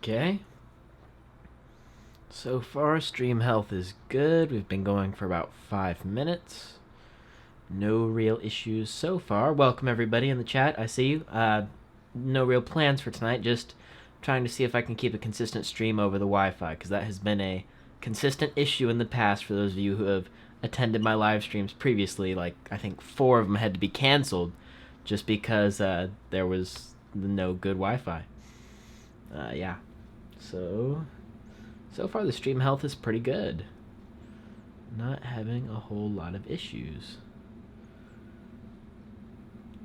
Okay. So far, stream health is good. We've been going for about 5 minutes. No real issues so far. Welcome everybody in the chat. I see you. No real plans for tonight. Just trying to see if I can keep a consistent stream over the Wi-Fi, because that has been a consistent issue in the past for those of you who have attended my live streams previously. Like, I think 4 of them had to be canceled just because there was no good Wi-Fi. Yeah. So far the stream health is pretty good. Not having a whole lot of issues.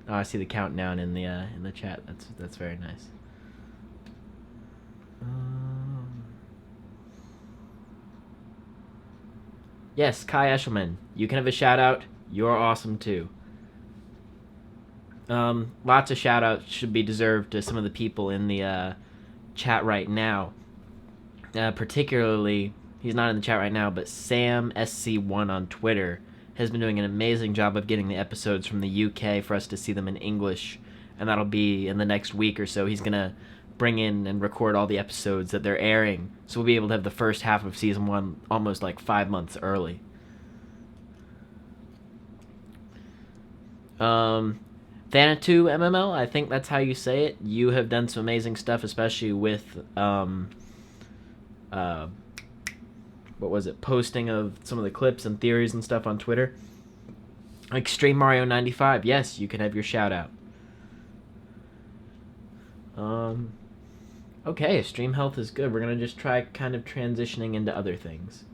Oh, I see the countdown in the chat. That's very nice. Yes, Kai Eshelman, you can have a shout out. You're awesome too. Lots of shout outs should be deserved to some of the people in the chat right now. Particularly, he's not in the chat right now, but Sam SC1 on Twitter has been doing an amazing job of getting the episodes from the UK for us to see them in English, and that'll be in the next week or so. He's gonna bring in and record all the episodes that they're airing, so we'll be able to have the first half of season 1 almost like 5 months early. Thanatu MML, I think that's how you say it. You have done some amazing stuff, especially with what was it, posting of some of the clips and theories and stuff on Twitter. Extreme Mario 95, yes, you can have your shout out. Okay, stream health is good. We're gonna just try kind of transitioning into other things.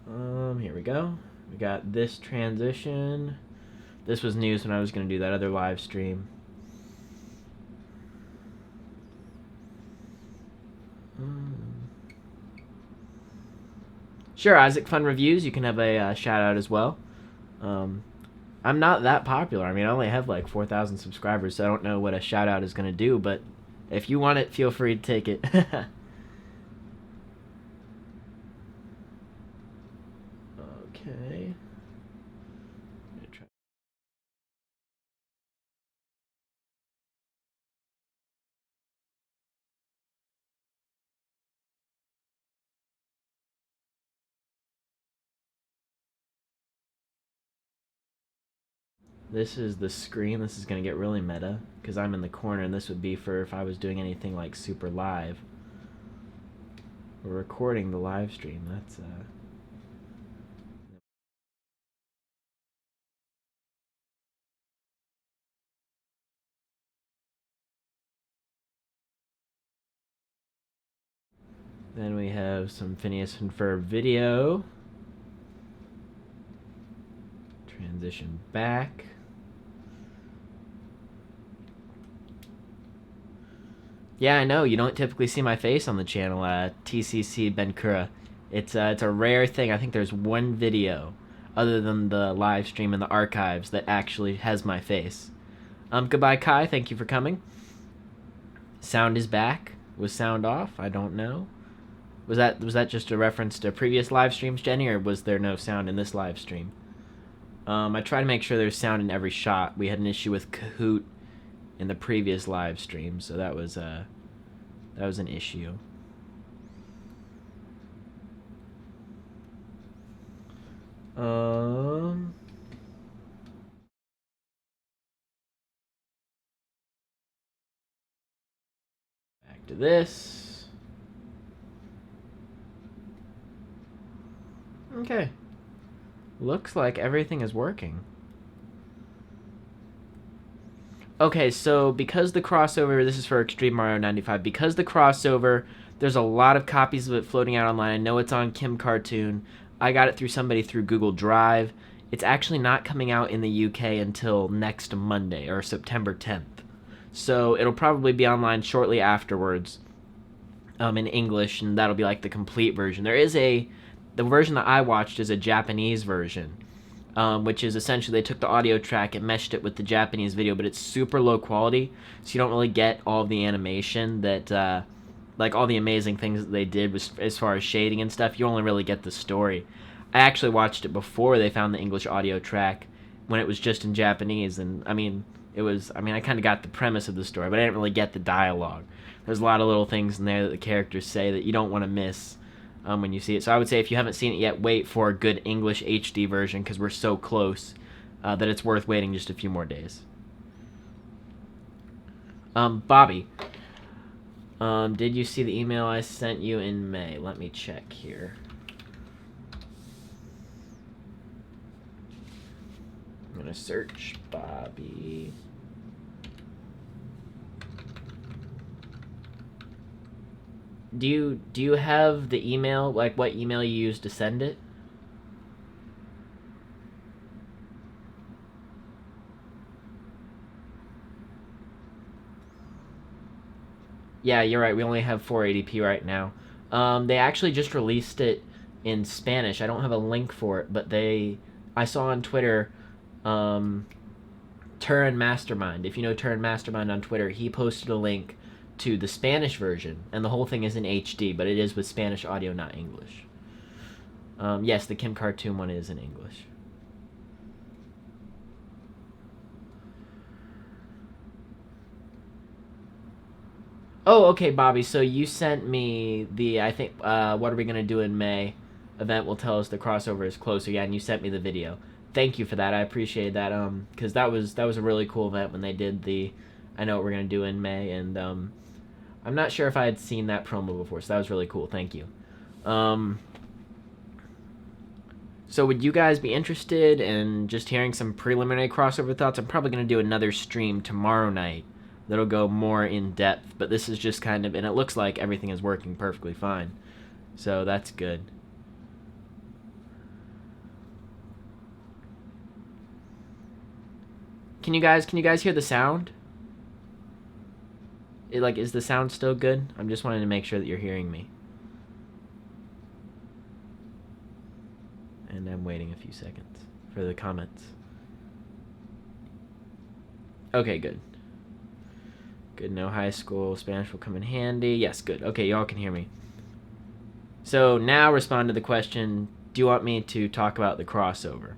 Here we go. We got this transition. This was news when I was gonna do that other live stream. Sure, Isaac Fun Reviews, you can have a shout out as well. I'm not that popular. I mean, I only have like 4,000 subscribers, so I don't know what a shout out is going to do, but if you want it, feel free to take it. Okay. This is the screen. This is going to get really meta, because I'm in the corner, and this would be for if I was doing anything like super live. We're recording the live stream. That's, Then we have some Phineas and Ferb video. Transition back. Yeah, I know. You don't typically see my face on the channel, TCC Benkura. It's a rare thing. I think there's one video, other than the live stream in the archives, that actually has my face. Goodbye, Kai. Thank you for coming. Sound is back. Was sound off? I don't know. Was that just a reference to previous live streams, Jenny, or was there no sound in this live stream? I try to make sure there's sound in every shot. We had an issue with Kahoot in the previous live stream, so that was an issue. Back to this. Okay. Looks like everything is working. Okay, so because the crossover, this is for Extreme Mario 95, because the crossover, there's a lot of copies of it floating out online. I know it's on Kim Cartoon. I got it through somebody through Google Drive. It's actually not coming out in the UK until next Monday, or September 10th. So it'll probably be online shortly afterwards in English, and that'll be like the complete version. The version that I watched is a Japanese version. Which is essentially they took the audio track and meshed it with the Japanese video, but it's super low quality, so you don't really get all of the animation that, like all the amazing things that they did as far as shading and stuff. You only really get the story. I actually watched it before they found the English audio track when it was just in Japanese, and I mean, It was, I mean, I kind of got the premise of the story, but I didn't really get the dialogue. There's a lot of little things in there that the characters say that you don't want to miss when you see it. So I would say if you haven't seen it yet, wait for a good English HD version because we're so close that it's worth waiting just a few more days. Bobby, did you see the email I sent you in May? Let me check here. I'm going to search Bobby. Do you have the email, like what email you used to send it? Yeah, you're right. We only have 480p right now. They actually just released it in Spanish. I don't have a link for it, but I saw on Twitter, Turin Mastermind. If you know Turin Mastermind on Twitter, he posted a link to the Spanish version, and the whole thing is in HD, but it is with Spanish audio, not English. Yes, the Kim Cartoon one is in English. Oh, okay, Bobby. So you sent me the I think what are we gonna do in May? Event will tell us the crossover is closer. Yeah, and you sent me the video. Thank you for that. I appreciate that. Because that was a really cool event when they did the I know what we're gonna do in May, and I'm not sure if I had seen that promo before, so that was really cool. Thank you. So would you guys be interested in just hearing some preliminary crossover thoughts? I'm probably gonna do another stream tomorrow night that'll go more in depth, but this is just kind of, and it looks like everything is working perfectly fine, so that's good. Can you guys hear the sound? Is the sound still good? I'm just wanting to make sure that you're hearing me. And I'm waiting a few seconds for the comments. Okay, good. Good, no high school. Spanish will come in handy. Yes, good. Okay, y'all can hear me. So now respond to the question, do you want me to talk about the crossover?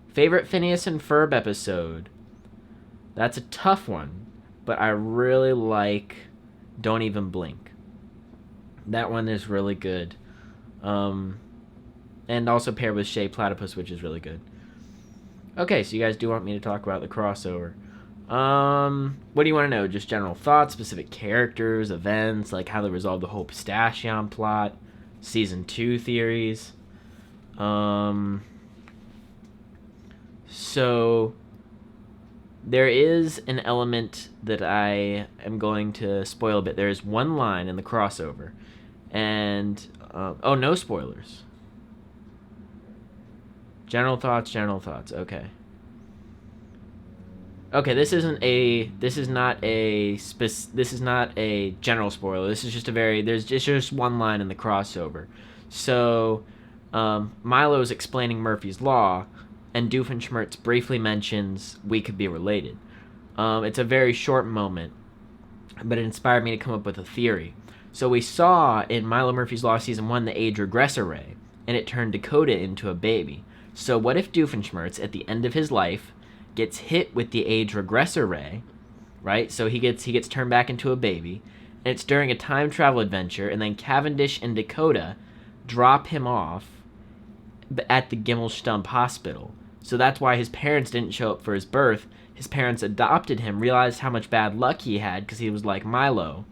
Favorite Phineas and Ferb episode? That's a tough one, but I really like Don't Even Blink. That one is really good. And also paired with Shea Platypus, which is really good. Okay, so you guys do want me to talk about the crossover. What do you want to know? Just general thoughts, specific characters, events, like how they resolve the whole Pistachio plot, season 2 theories. So there is an element that I am going to spoil a bit. There is one line in the crossover, and oh, no spoilers. General thoughts. Okay. Okay, this is not a general spoiler. This is just there's just one line in the crossover. So, Milo is explaining Murphy's Law, and Doofenshmirtz briefly mentions we could be related. It's a very short moment, but it inspired me to come up with a theory. So we saw in Milo Murphy's Law Season 1 the age regressor ray, and it turned Dakota into a baby. So what if Doofenshmirtz, at the end of his life, gets hit with the age regressor ray, right? So he gets turned back into a baby, and it's during a time travel adventure, and then Cavendish and Dakota drop him off at the Gimmelstump Hospital. So that's why his parents didn't show up for his birth. His parents adopted him, realized how much bad luck he had because he was like Milo,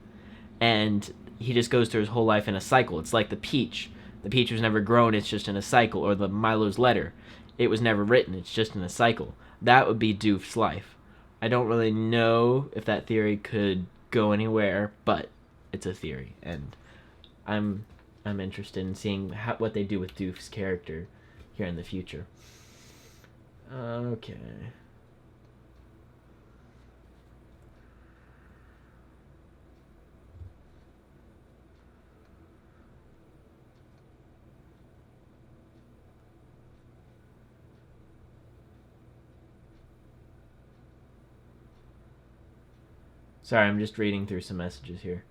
and he just goes through his whole life in a cycle. It's like the peach. The peach was never grown, it's just in a cycle. Or the Milo's letter. It was never written, it's just in a cycle. That would be Doof's life. I don't really know if that theory could go anywhere, but it's a theory, and I'm interested in seeing what they do with Doof's character here in the future. Okay. Sorry, I'm just reading through some messages here.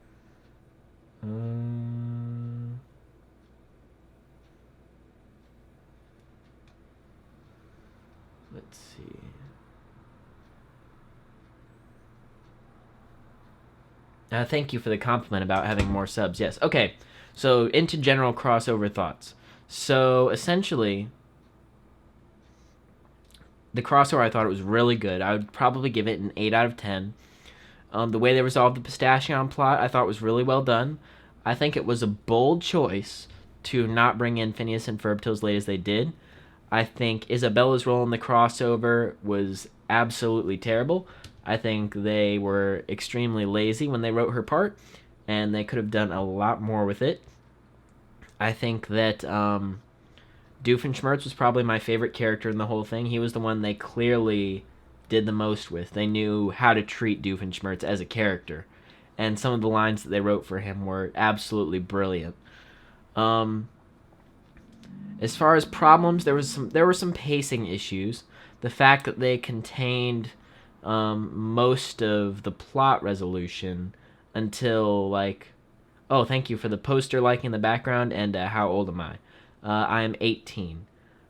Let's see. Thank you for the compliment about having more subs. Yes. Okay. So into general crossover thoughts. So essentially, the crossover, I thought it was really good. I would probably give it an 8 out of 10. The way they resolved the Pistachio plot, I thought was really well done. I think it was a bold choice to not bring in Phineas and Ferb till as late as they did. I think Isabella's role in the crossover was absolutely terrible. I think they were extremely lazy when they wrote her part, and they could have done a lot more with it. I think that Doofenshmirtz was probably my favorite character in the whole thing. He was the one they clearly did the most with. They knew how to treat Doofenshmirtz as a character, and some of the lines that they wrote for him were absolutely brilliant. As far as problems, there were some pacing issues. The fact that they contained most of the plot resolution until like, oh, thank you for the poster liking in the background, and how old am I? I am 18.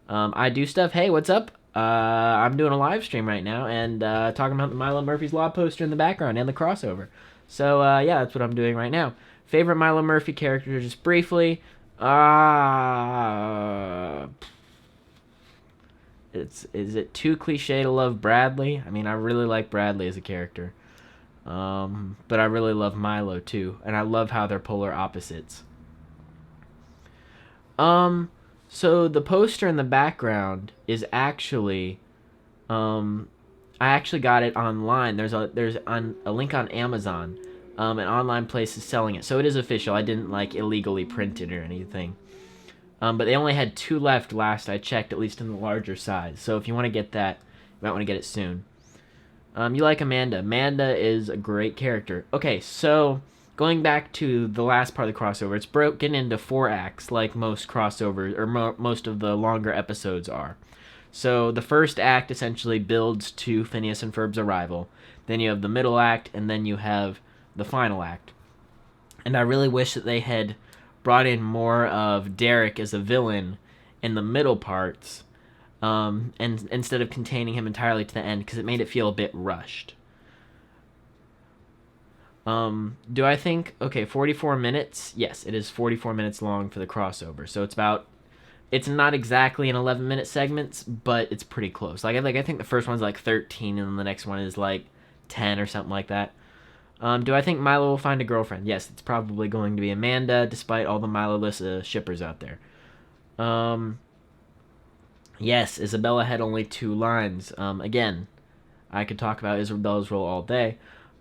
I do stuff. Hey, what's up? I'm doing a live stream right now and talking about the Milo Murphy's Law poster in the background and the crossover. So yeah, that's what I'm doing right now. Favorite Milo Murphy character, just briefly. Is it too cliche to love Bradley? I mean, I really like Bradley as a character. But I really love Milo too, and I love how they're polar opposites. So the poster in the background is actually, I actually got it online. There's a link on Amazon. An online place is selling it, so it is official. I didn't like illegally print it or anything. But they only had 2 left last I checked, at least in the larger size. So if you want to get that, you might want to get it soon. You like Amanda. Amanda is a great character. Okay, so going back to the last part of the crossover, it's broken into 4 acts like most crossovers, or most of the longer episodes are. So the first act essentially builds to Phineas and Ferb's arrival. Then you have the middle act, and then you have the final act. And I really wish that they had brought in more of Derek as a villain in the middle parts, and instead of containing him entirely to the end, because it made it feel a bit rushed. Do I think, okay, 44 minutes? Yes, it is 44 minutes long for the crossover. So it's not exactly an 11-minute segments, but it's pretty close. I think the first one's like 13, and then the next one is like 10 or something like that. Do I think Milo will find a girlfriend? Yes, it's probably going to be Amanda, despite all the Milo-less shippers out there. Yes, Isabella had only 2 lines. Again, I could talk about Isabella's role all day.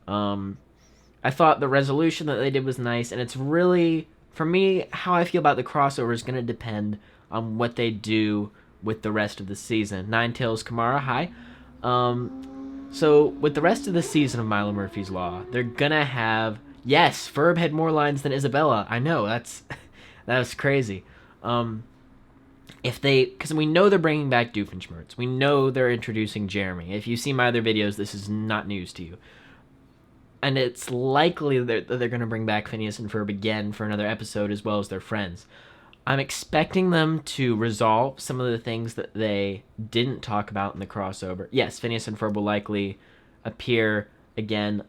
I thought the resolution that they did was nice, and it's really, for me, how I feel about the crossover is going to depend on what they do with the rest of the season. Ninetails Kamara, hi. So, with the rest of the season of Milo Murphy's Law, they're gonna have... Yes, Ferb had more lines than Isabella. I know, that was crazy. Because we know they're bringing back Doofenshmirtz. We know they're introducing Jeremy. If you see my other videos, this is not news to you. And it's likely that they're gonna bring back Phineas and Ferb again for another episode, as well as their friends. I'm expecting them to resolve some of the things that they didn't talk about in the crossover. Yes, Phineas and Ferb will likely appear again,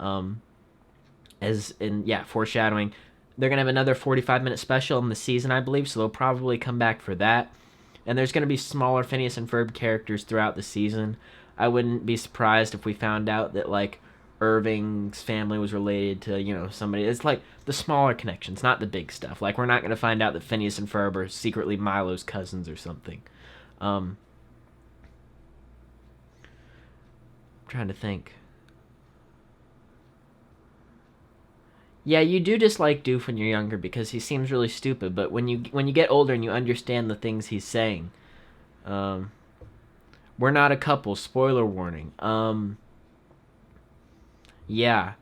as in, foreshadowing. They're going to have another 45-minute special in the season, I believe, so they'll probably come back for that. And there's going to be smaller Phineas and Ferb characters throughout the season. I wouldn't be surprised if we found out that, like, Irving's family was related to, somebody. It's like the smaller connections, not the big stuff. Like, we're not going to find out that Phineas and Ferb are secretly Milo's cousins or something. I'm trying to think. Yeah, you do dislike Doof when you're younger because he seems really stupid, but when you get older and you understand the things he's saying, we're not a couple, spoiler warning. Yeah,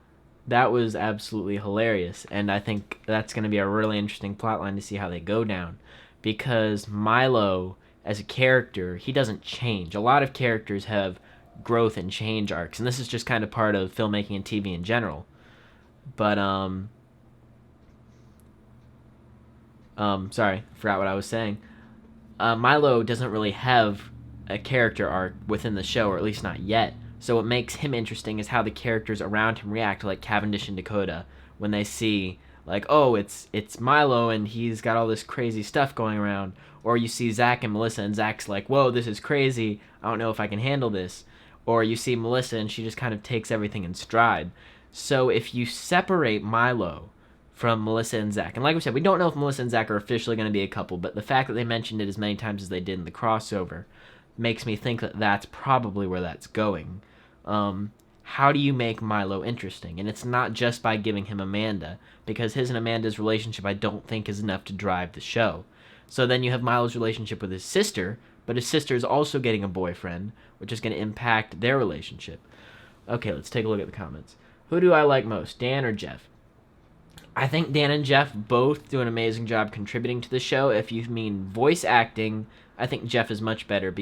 that was absolutely hilarious, and I think that's going to be a really interesting plotline to see how they go down, because Milo, as a character, he doesn't change. A lot of characters have growth and change arcs, and this is just kind of part of filmmaking and TV in general. But, sorry, forgot what I was saying. Milo doesn't really have a character arc within the show, or at least not yet. So what makes him interesting is how the characters around him react, like Cavendish and Dakota, when they see like, oh, it's Milo and he's got all this crazy stuff going around, or you see Zach and Melissa and Zach's like, whoa, this is crazy. I don't know if I can handle this. Or you see Melissa and she just kind of takes everything in stride. So if you separate Milo from Melissa and Zach, and like we said, we don't know if Melissa and Zach are officially going to be a couple, but the fact that they mentioned it as many times as they did in the crossover makes me think that that's probably where that's going. How do you make Milo interesting? And it's not just by giving him Amanda, because his and Amanda's relationship I don't think is enough to drive the show. So then you have Milo's relationship with his sister, but his sister is also getting a boyfriend, which is going to impact their relationship. Okay, let's take a look at the comments. Who do I like most, Dan or Jeff? I think Dan and Jeff both do an amazing job contributing to the show. If you mean voice acting, I think Jeff is much better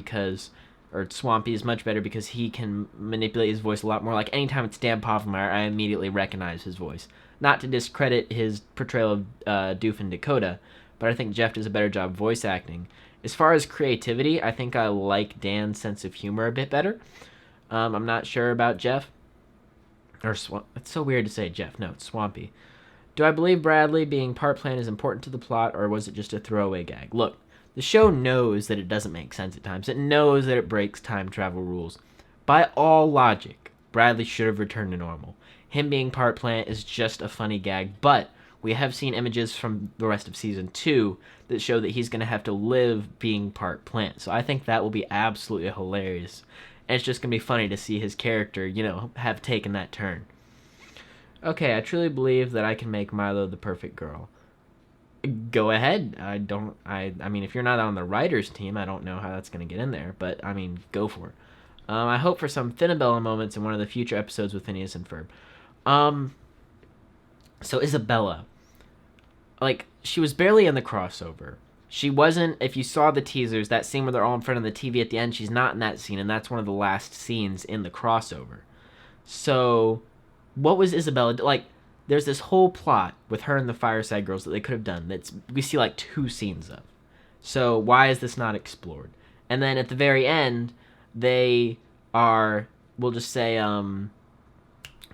or Swampy is much better because he can manipulate his voice a lot more. Like anytime it's Dan Poffenmeyer, I immediately recognize his voice. Not to discredit his portrayal of Doof and Dakota, but I think Jeff does a better job voice acting. As far as creativity, I think I like Dan's sense of humor a bit better. I'm not sure about Jeff. It's so weird to say Jeff. No, it's Swampy. Do I believe Bradley being part plant is important to the plot, or was it just a throwaway gag? Look, the show knows that it doesn't make sense at times. It knows that it breaks time travel rules. By all logic, Bradley should have returned to normal. Him being part plant is just a funny gag, but we have seen images from the rest of Season 2 that show that he's going to have to live being part plant. So I think that will be absolutely hilarious. And it's just going to be funny to see his character, have taken that turn. Okay, I truly believe that I can make Milo the perfect girl. Go ahead. I mean, if you're not on the writers team, I don't know how that's going to get in there. But, go for it. I hope for some Finabella moments in one of the future episodes with Phineas and Ferb. So Isabella, she was barely in the crossover. She wasn't, if you saw the teasers, that scene where they're all in front of the TV at the end, she's not in that scene, and that's one of the last scenes in the crossover. So, what was Isabella, there's this whole plot with her and the Fireside Girls that they could have done, we see 2 scenes of. So, why is this not explored? And then at the very end, they are, we'll just say,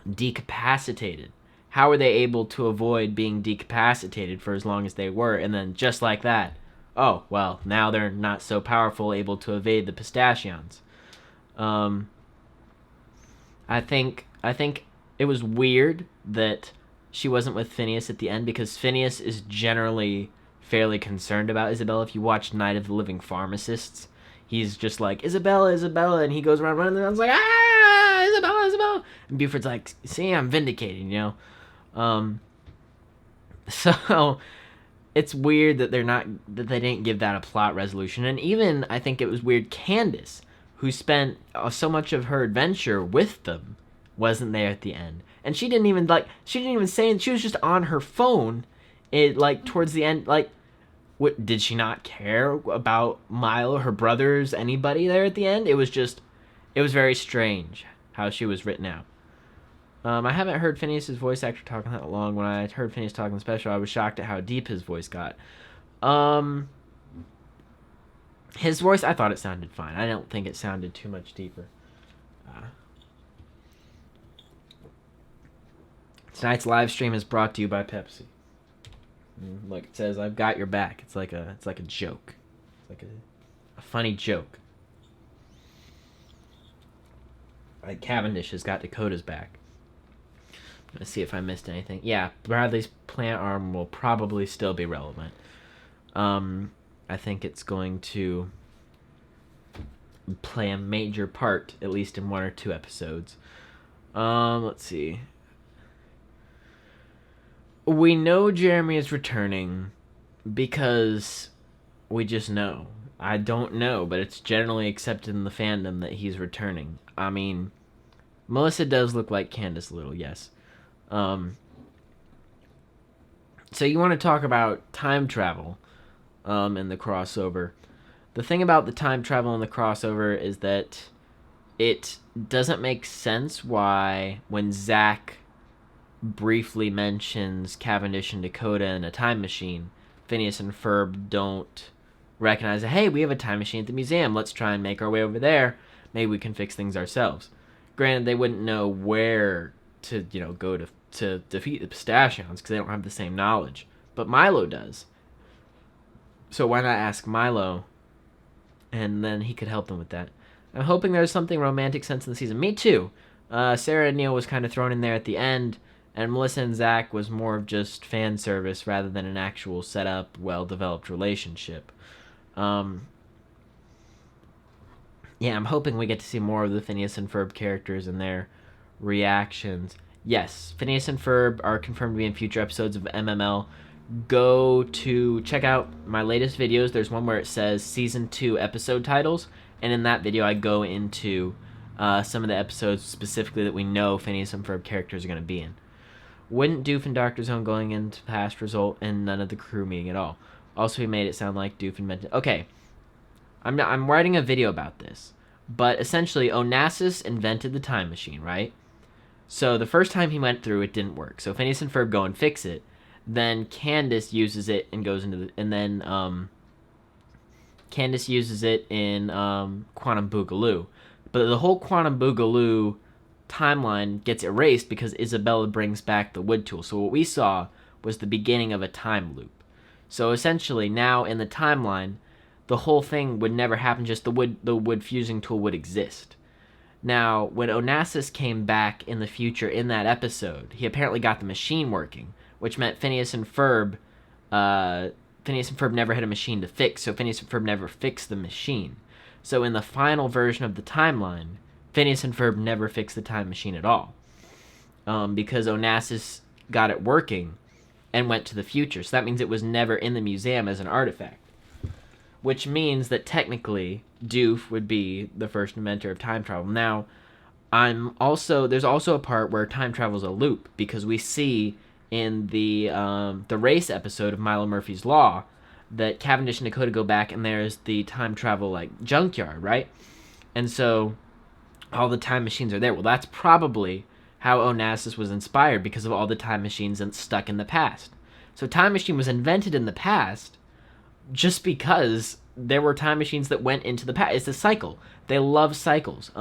decapacitated. How were they able to avoid being decapacitated for as long as they were? And then just like that, oh, well, now they're not so powerful, able to evade the pistachions. I think it was weird that she wasn't with Phineas at the end, because Phineas is generally fairly concerned about Isabella. If you watch Night of the Living Pharmacists, he's just like, Isabella, Isabella, and he goes around running around like, Isabella, Isabella. And Buford's like, see, I'm vindicated, So it's weird that they didn't give that a plot resolution. And even I think it was weird Candace, who spent so much of her adventure with them, wasn't there at the end. And she didn't even say, she was just on her phone towards the end. What, did she not care about Milo, her brothers, anybody there at the end? It was very strange how she was written out. I haven't heard Phineas' voice actor talking that long. When I heard Phineas talking the special, I was shocked at how deep his voice got. His voice, I thought it sounded fine. I don't think it sounded too much deeper. Tonight's live stream is brought to you by Pepsi. Look, it says, I've got your back. It's like a joke. It's like a funny joke. Like Cavendish has got Dakota's back. I'm going to see if I missed anything. Yeah, Bradley's plant arm will probably still be relevant. I think it's going to play a major part, at least in 1 or 2 episodes. Let's see. We know Jeremy is returning because we just know. I don't know, but it's generally accepted in the fandom that he's returning. I mean, Melissa does look like Candace a little, yes. So you want to talk about time travel in the crossover. The thing about the time travel in the crossover is that it doesn't make sense why when Zach briefly mentions Cavendish and Dakota in a time machine, Phineas and Ferb don't recognize that, hey, we have a time machine at the museum. Let's try and make our way over there. Maybe we can fix things ourselves. Granted, they wouldn't know where to, go to to defeat the Pistachions because they don't have the same knowledge. But Milo does. So why not ask Milo, and then he could help them with that. I'm hoping there's something romantic sense in the season. Me too. Sarah and Neil was kind of thrown in there at the end, and Melissa and Zach was more of just fan service rather than an actual set up, well-developed relationship. Yeah, I'm hoping we get to see more of the Phineas and Ferb characters and their reactions. Yes, Phineas and Ferb are confirmed to be in future episodes of MML. Go to check out my latest videos. There's one where it says Season 2 episode titles, and in that video I go into some of the episodes specifically that we know Phineas and Ferb characters are going to be in. Wouldn't Doof and Dr. Zone going into past result in none of the crew meeting at all? Also, he made it sound like Doof invented... Okay, I'm writing a video about this, but essentially Onassis invented the time machine, right? So the first time he went through, it didn't work. So Phineas and Ferb go and fix it. Then Candace uses it and goes into the... And then Candace uses it in Quantum Boogaloo. But the whole Quantum Boogaloo timeline gets erased because Isabella brings back the wood tool. So what we saw was the beginning of a time loop. So essentially now in the timeline, the whole thing would never happen, just the wood fusing tool would exist. Now, when Onassis came back in the future in that episode, he apparently got the machine working, which meant Phineas and Ferb never had a machine to fix, so Phineas and Ferb never fixed the machine. So in the final version of the timeline, Phineas and Ferb never fixed the time machine at all, because Onassis got it working and went to the future. So that means it was never in the museum as an artifact, which means that technically Doof would be the first inventor of time travel. Now, there's also a part where time travel is a loop, because we see in the race episode of Milo Murphy's Law that Cavendish and Dakota go back and there's the time travel like junkyard, right? And so all the time machines are there. Well, that's probably how Onassis was inspired, because of all the time machines stuck in the past. So time machine was invented in the past just because there were time machines that went into the past. It's a cycle. They love cycles.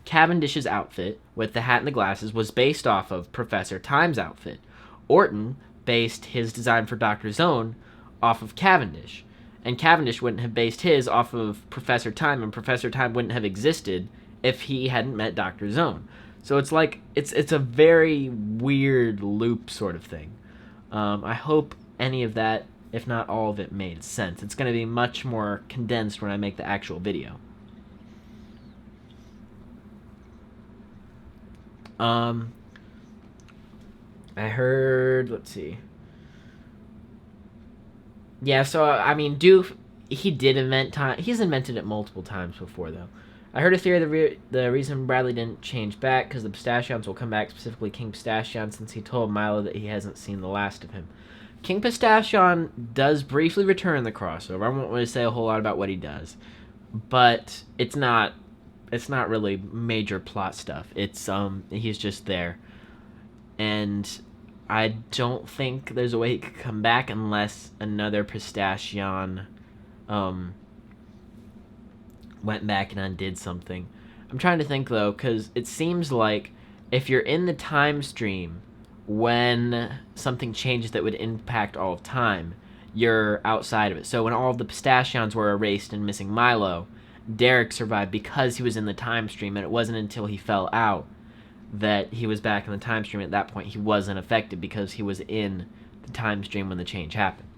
Cavendish's outfit with the hat and the glasses was based off of Professor Time's outfit. Orton based his design for Dr. Zone off of Cavendish. And Cavendish wouldn't have based his off of Professor Time, and Professor Time wouldn't have existed if he hadn't met Dr. Zone. So it's like, it's a very weird loop sort of thing. I hope any of that, if not all of it, made sense. It's going to be much more condensed when I make the actual video. I heard, let's see. Yeah, so, I mean, Doof, he did invent time. He's invented it multiple times before, though. I heard a theory the reason Bradley didn't change back because the Pistachions will come back, specifically King Pistachion, since he told Milo that he hasn't seen the last of him. King Pistachion does briefly return in the crossover. I won't really say a whole lot about what he does, but it's not really major plot stuff. It's he's just there, and I don't think there's a way he could come back unless another Pistachion went back and undid something. I'm trying to think, though, because it seems like if you're in the time stream when something changes that would impact all of time, you're outside of it. So when all of the Pistachions were erased and missing Milo, Derek survived because he was in the time stream, and it wasn't until he fell out that he was back in the time stream. At that point, he wasn't affected because he was in the time stream when the change happened.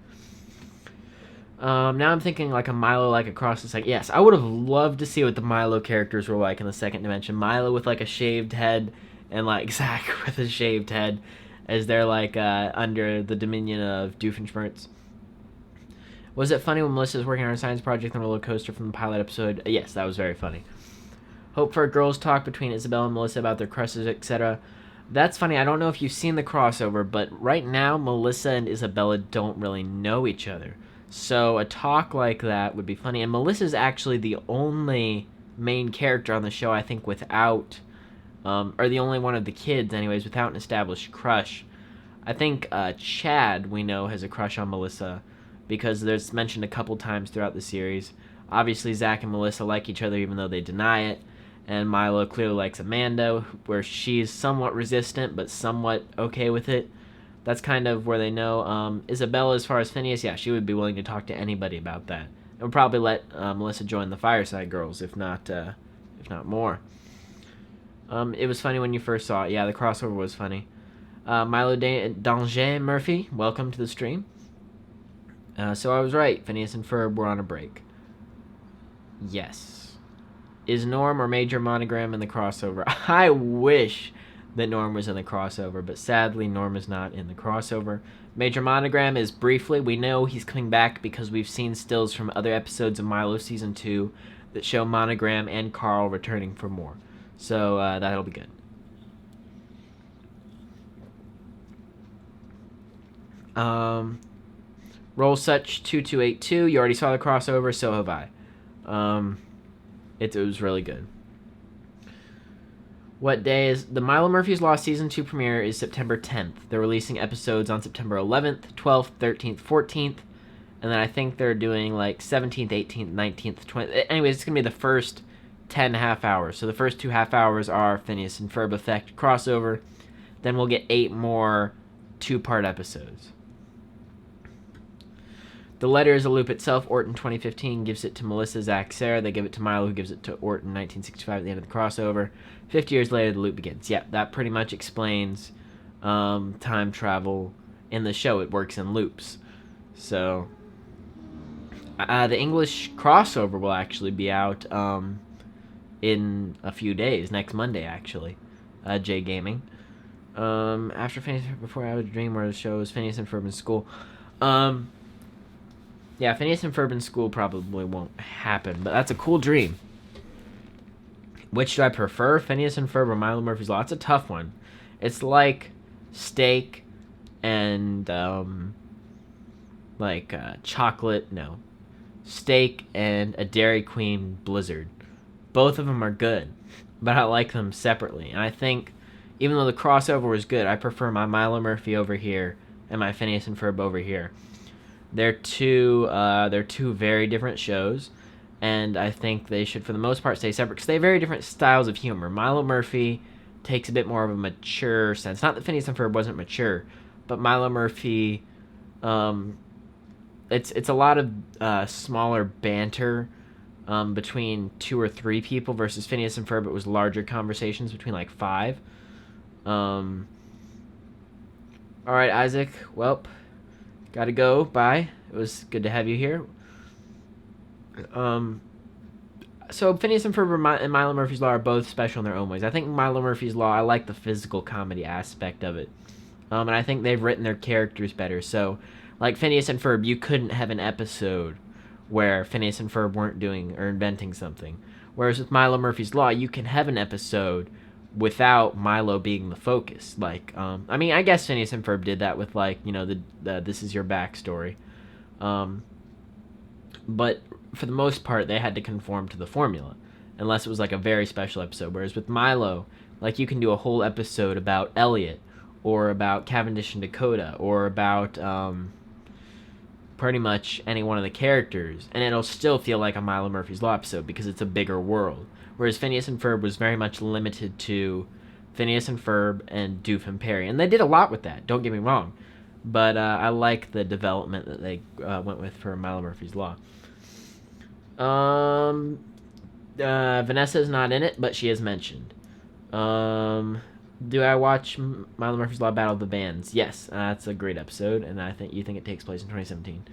Now I'm thinking like a Milo like across the second. Yes, I would have loved to see what the Milo characters were like in the second dimension. Milo with like a shaved head, and like Zach with a shaved head, as they're like under the dominion of Doofenshmirtz. Was it funny when Melissa was working on her science project on a roller coaster from the pilot episode? Yes, that was very funny. Hope for a girls' talk between Isabella and Melissa about their crushes, etc. That's funny. I don't know if you've seen the crossover, but right now Melissa and Isabella don't really know each other. So a talk like that would be funny. And Melissa's actually the only main character on the show, I think, without, or the only one of the kids, anyways, without an established crush. I think Chad, we know, has a crush on Melissa because there's mentioned a couple times throughout the series. Obviously, Zach and Melissa like each other even though they deny it. and Milo clearly likes Amanda, where she's somewhat resistant but somewhat okay with it. That's kind of where they know. Isabella, as far as Phineas, yeah, she would be willing to talk to anybody about that. And would probably let Melissa join the Fireside Girls, if not more. It was funny when you first saw it. Yeah, the crossover was funny. Milo Danger Murphy, welcome to the stream. So I was right. Phineas and Ferb were on a break. Yes. Is Norm or Major Monogram in the crossover? I wish that Norm was in the crossover, but sadly Norm is not in the crossover. Major Monogram is briefly. We know he's coming back because we've seen stills from other episodes of Milo Season 2 that show Monogram and Carl returning for more. So that'll be good. Roll Such 2282. You already saw the crossover, so have I. It was really good. What day is the Milo Murphy's Law Season 2 premiere? Is September 10th. They're releasing episodes on September 11th, 12th, 13th, 14th, and then I think they're doing like 17th, 18th, 19th, 20th. Anyways, it's going to be the first 10 half hours. So the first 2 half hours are Phineas and Ferb Effect crossover. Then we'll get 8 more 2-part episodes. The letter is a loop itself. Orton 2015 gives it to Melissa, Zach, Sarah. They give it to Milo, who gives it to Orton 1965 at the end of the crossover. 50 years later, the loop begins. Yeah, that pretty much explains time travel in the show. It works in loops. So the English crossover will actually be out in a few days. Next Monday, actually. J Gaming. After Phineas, before I had a dream where the show was Phineas and Ferb in school. Yeah, Phineas and Ferb in school probably won't happen, but that's a cool dream. Which do I prefer, Phineas and Ferb or Milo Murphy's Law? It's a tough one. It's like steak and steak and a Dairy Queen Blizzard. Both of them are good, but I like them separately. And I think, even though the crossover was good, I prefer my Milo Murphy over here and my Phineas and Ferb over here. They're two very different shows, and I think they should, for the most part, stay separate because they have very different styles of humor. Milo Murphy takes a bit more of a mature sense. Not that Phineas and Ferb wasn't mature, but Milo Murphy, it's a lot of smaller banter between 2 or 3 people versus Phineas and Ferb. It was larger conversations between like 5. All right, Isaac. Welp. Gotta go. Bye. It was good to have you here. So Phineas and Ferb and Milo Murphy's Law are both special in their own ways. I think Milo Murphy's Law, I like the physical comedy aspect of it. And I think they've written their characters better. So, like Phineas and Ferb, you couldn't have an episode where Phineas and Ferb weren't doing or inventing something. Whereas with Milo Murphy's Law, you can have an episode without Milo being the focus. Like, I mean, I guess Phineas and Ferb did that with, like, you know, the This Is Your Backstory. But for the most part, they had to conform to the formula, unless it was like a very special episode. Whereas with Milo, like, you can do a whole episode about Elliot, or about Cavendish and Dakota, or about pretty much any one of the characters, and it'll still feel like a Milo Murphy's Law episode because it's a bigger world. Whereas Phineas and Ferb was very much limited to Phineas and Ferb and Doof and Perry. And they did a lot with that, don't get me wrong. But I like the development that they went with for Milo Murphy's Law. Vanessa is not in it, but she is mentioned. Do I watch Milo Murphy's Law Battle of the Bands? Yes, that's a great episode, and I think you think it takes place in 2017.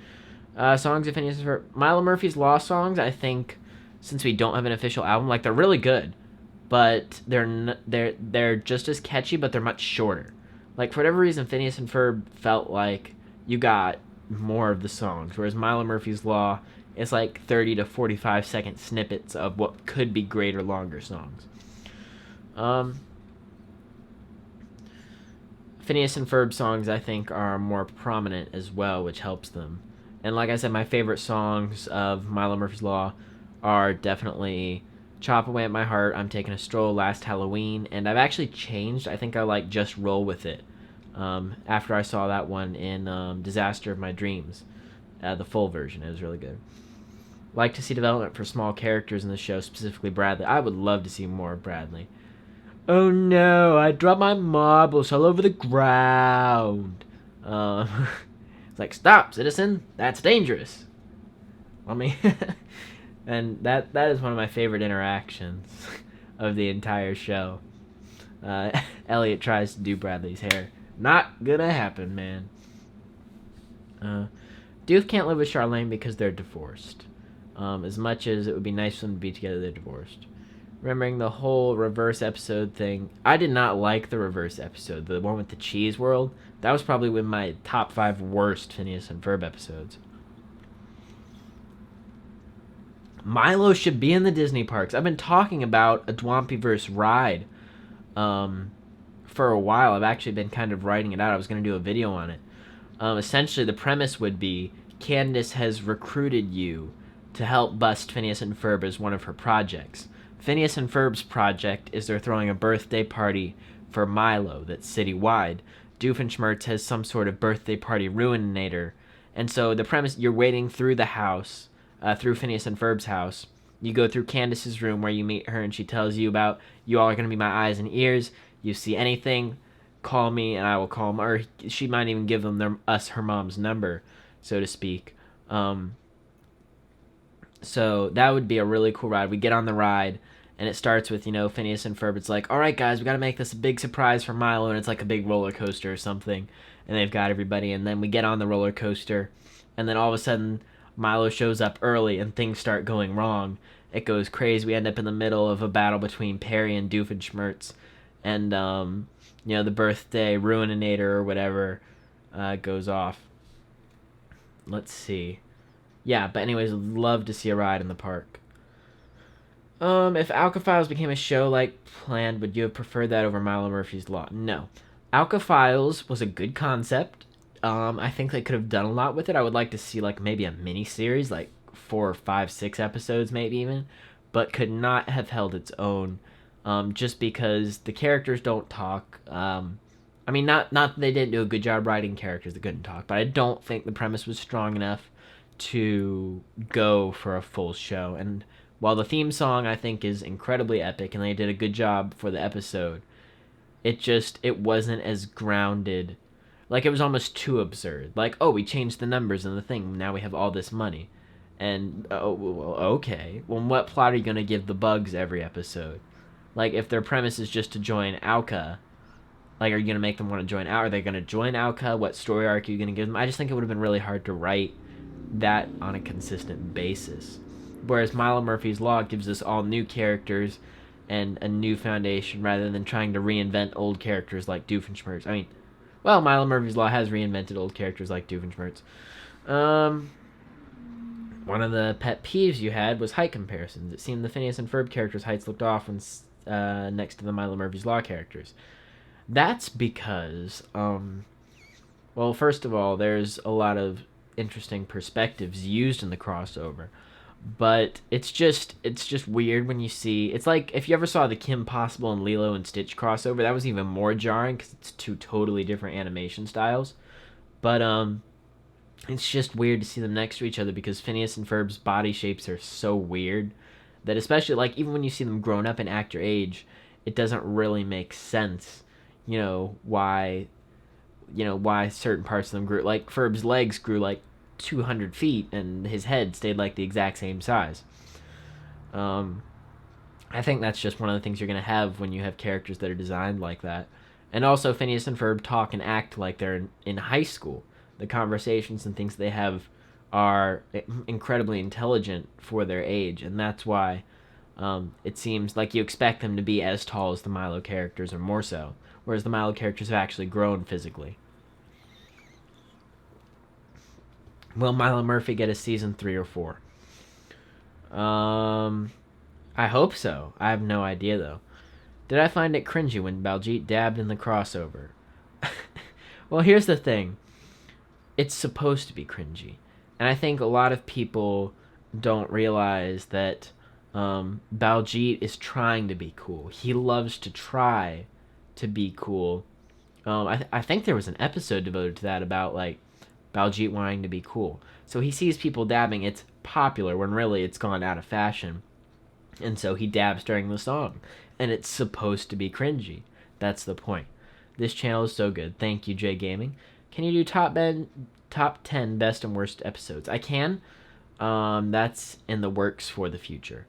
Songs of Phineas and Ferb. Milo Murphy's Law songs, I think, since we don't have an official album, like, they're really good, but they're just as catchy, but they're much shorter. Like, for whatever reason, Phineas and Ferb felt like you got more of the songs, whereas Milo Murphy's Law is like 30 to 45 second snippets of what could be greater, longer songs. Phineas and Ferb songs, I think, are more prominent as well, which helps them. And like I said, my favorite songs of Milo Murphy's Law are definitely Chop Away at My Heart, I'm Taking a Stroll, Last Halloween, and I've actually changed. I think I like Just Roll With It after I saw that one in Disaster of My Dreams, the full version. It was really good. Like to see development for small characters in the show, specifically Bradley. I would love to see more of Bradley. Oh no, I dropped my marbles all over the ground. It's like, stop, citizen. That's dangerous. I mean, and that is one of my favorite interactions of the entire show. Elliot tries to do Bradley's hair. Not gonna happen, man. Doof can't live with Charlene because they're divorced. As much as it would be nice for them to be together, they're divorced. Remembering the whole reverse episode thing, I did not like the reverse episode, the one with the cheese world. That was probably one of my top 5 worst Phineas and Ferb episodes. Milo should be in the Disney parks. I've been talking about a Dwampyverse ride for a while. I've actually been kind of writing it out. I was going to do a video on it. Essentially, the premise would be Candace has recruited you to help bust Phineas and Ferb as one of her projects. Phineas and Ferb's project is they're throwing a birthday party for Milo that's citywide. Doofenshmirtz has some sort of birthday party ruinator. And so the premise, you're waiting through the house, through Phineas and Ferb's house. You go through Candace's room where you meet her and she tells you about, you all are going to be my eyes and ears. You see anything, call me and I will call them. Or she might even give them us her mom's number, so to speak. So that would be a really cool ride. We get on the ride, and it starts with, Phineas and Ferb. It's like, all right, guys, we got to make this a big surprise for Milo, and it's like a big roller coaster or something, and they've got everybody, and then we get on the roller coaster, and then all of a sudden, Milo shows up early, and things start going wrong. It goes crazy. We end up in the middle of a battle between Perry and Doofenshmirtz, and, the birthday ruinator or whatever goes off. Let's see. Yeah, but anyways, love to see a ride in the park. If Alka-Files became a show like planned, would you have preferred that over Milo Murphy's Law? No. Alka-Files was a good concept. I think they could have done a lot with it. I would like to see like maybe a mini series, like 4 or 5, 6 episodes maybe even, but could not have held its own. Just because the characters don't talk. I mean, not that they didn't do a good job writing characters that couldn't talk, but I don't think the premise was strong enough to go for a full show. And while the theme song I think is incredibly epic and they did a good job for the episode, it wasn't as grounded. Like, it was almost too absurd. Like, oh, we changed the numbers in the thing, now we have all this money. And oh, well, okay, well, what plot are you going to give the bugs every episode? Like, if their premise is just to join Alka, like, are you going to make them want to join Alka? Are they going to join Alka? What story arc are you going to give them? I just think it would have been really hard to write that on a consistent basis. Whereas Milo Murphy's Law gives us all new characters and a new foundation rather than trying to reinvent old characters like Doofenshmirtz. I mean, well, Milo Murphy's Law has reinvented old characters like Doofenshmirtz. One of the pet peeves you had was height comparisons. It seemed the Phineas and Ferb characters' heights looked off when next to the Milo Murphy's Law characters. That's because, well, first of all, there's a lot of interesting perspectives used in the crossover, but it's just weird when you see, it's like if you ever saw the Kim Possible and Lilo and Stitch crossover, that was even more jarring because it's 2 totally different animation styles. But it's just weird to see them next to each other because Phineas and Ferb's body shapes are so weird that, especially like even when you see them grown up and act your age, it doesn't really make sense, why certain parts of them grew. Like Ferb's legs grew like 200 feet and his head stayed like the exact same size. I think that's just one of the things you're going to have when you have characters that are designed like that. And also Phineas and Ferb talk and act like they're in high school. The conversations and things they have are incredibly intelligent for their age, and that's why it seems like you expect them to be as tall as the Milo characters or more so, whereas the Milo characters have actually grown physically. Will Milo Murphy get a season 3 or 4? I hope so. I have no idea, though. Did I find it cringy when Baljeet dabbed in the crossover? Well, here's the thing. It's supposed to be cringy. And I think a lot of people don't realize that Baljeet is trying to be cool. He loves to try to be cool. I think there was an episode devoted to that about, like, Baljeet wanting to be cool. So he sees people dabbing. It's popular when really it's gone out of fashion. And so he dabs during the song. And it's supposed to be cringy. That's the point. This channel is so good. Thank you, J Gaming. Can you do top 10 best and worst episodes? I can. That's in the works for the future.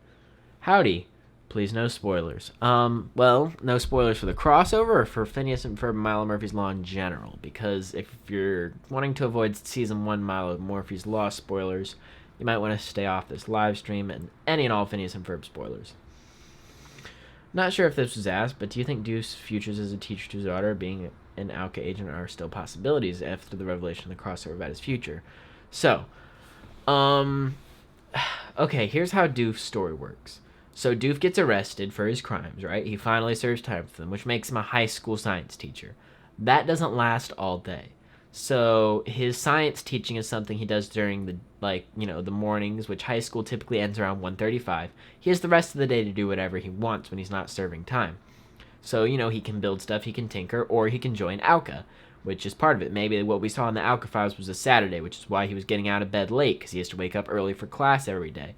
Howdy. Please, no spoilers. Well, no spoilers for the crossover or for Phineas and Ferb and Milo Murphy's Law in general. Because if you're wanting to avoid Season 1 Milo Murphy's Law spoilers, you might want to stay off this live stream and any and all Phineas and Ferb spoilers. Not sure if this was asked, but do you think Deuce's futures as a teacher to his daughter being an Alka agent are still possibilities after the revelation of the crossover about his future? So, okay, here's how Doof's story works. So Doof gets arrested for his crimes, right? He finally serves time for them, which makes him a high school science teacher. That doesn't last all day. So his science teaching is something he does during the the mornings, which high school typically ends around 1:35. He has the rest of the day to do whatever he wants when he's not serving time. So, he can build stuff, he can tinker, or he can join Alka, which is part of it. Maybe what we saw in the Alka Files was a Saturday, which is why he was getting out of bed late, because he has to wake up early for class every day.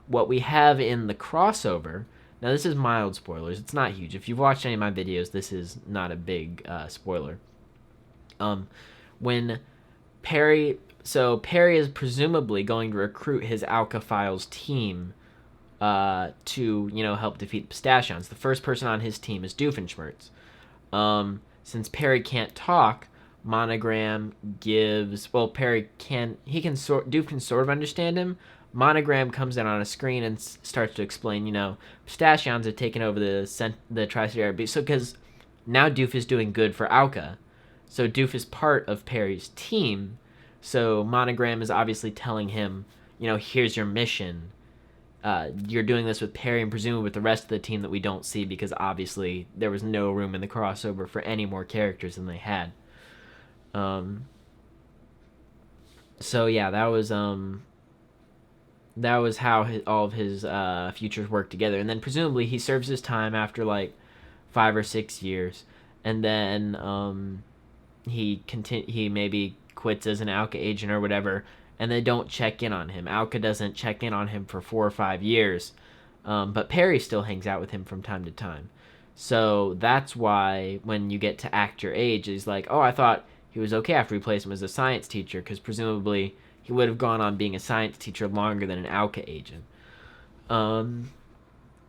What we have in the crossover, now this is mild spoilers, it's not huge. If you've watched any of my videos, this is not a big spoiler. When Perry is presumably going to recruit his Alka Files team to, help defeat the Pistachions. The first person on his team is Doofenshmirtz. Since Perry can't talk, Monogram Doof can sort of understand him. Monogram comes in on a screen and starts to explain, Pistachions have taken over the Tri-State area. So, because now Doof is doing good for Alka. So Doof is part of Perry's team. So Monogram is obviously telling him, here's your mission. You're doing this with Perry and presumably with the rest of the team that we don't see, because obviously there was no room in the crossover for any more characters than they had. So yeah, that was how all of his futures work together. And then presumably he serves his time after 5 or 6 years, and then he maybe quits as an Alka agent or whatever, and they don't check in on him. Alka doesn't check in on him for 4 or 5 years, but Perry still hangs out with him from time to time. So that's why when you get to Act Your Age, he's like, oh, I thought he was okay after we placed him as a science teacher, because presumably he would have gone on being a science teacher longer than an Alka agent. That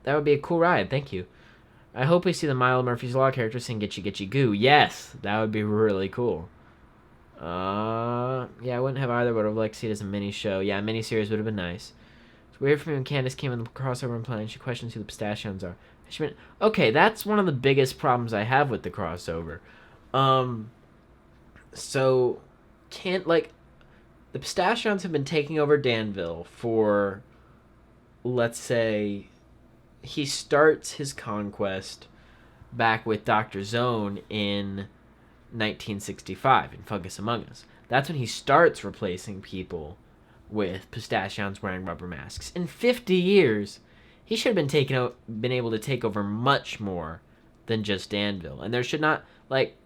would be a cool ride. Thank you. I hope we see the Milo Murphy's Law character sing Gitchy Gitchy Goo. Yes, that would be really cool. Yeah, I wouldn't have either, but I would like to see it as a mini show. Yeah, a mini series would have been nice. It's weird for me when Candace came in the crossover and playing. She questions who the Pistachions are. She went, okay, that's one of the biggest problems I have with the crossover. So the Pistachions have been taking over Danville for, let's say, he starts his conquest back with Dr. Zone in 1965 in Fungus Among Us. That's when he starts replacing people with Pistachions wearing rubber masks. In 50 years, he should have been able to take over much more than just Danville. And there should not, think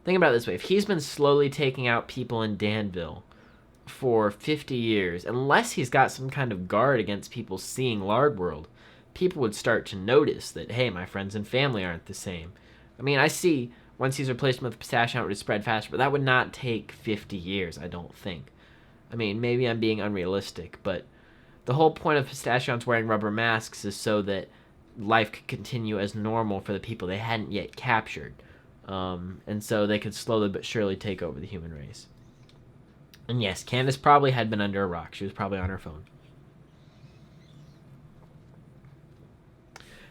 about it this way. If he's been slowly taking out people in Danville for 50 years, unless he's got some kind of guard against people seeing Lardworld, people would start to notice that, hey, my friends and family aren't the same. I mean, I see once he's replaced with Pistachion, it would spread faster, but that would not take 50 years, I don't think. I mean, maybe I'm being unrealistic, but the whole point of Pistachions wearing rubber masks is so that life could continue as normal for the people they hadn't yet captured. And so they could slowly but surely take over the human race. And yes, Candace probably had been under a rock. She was probably on her phone.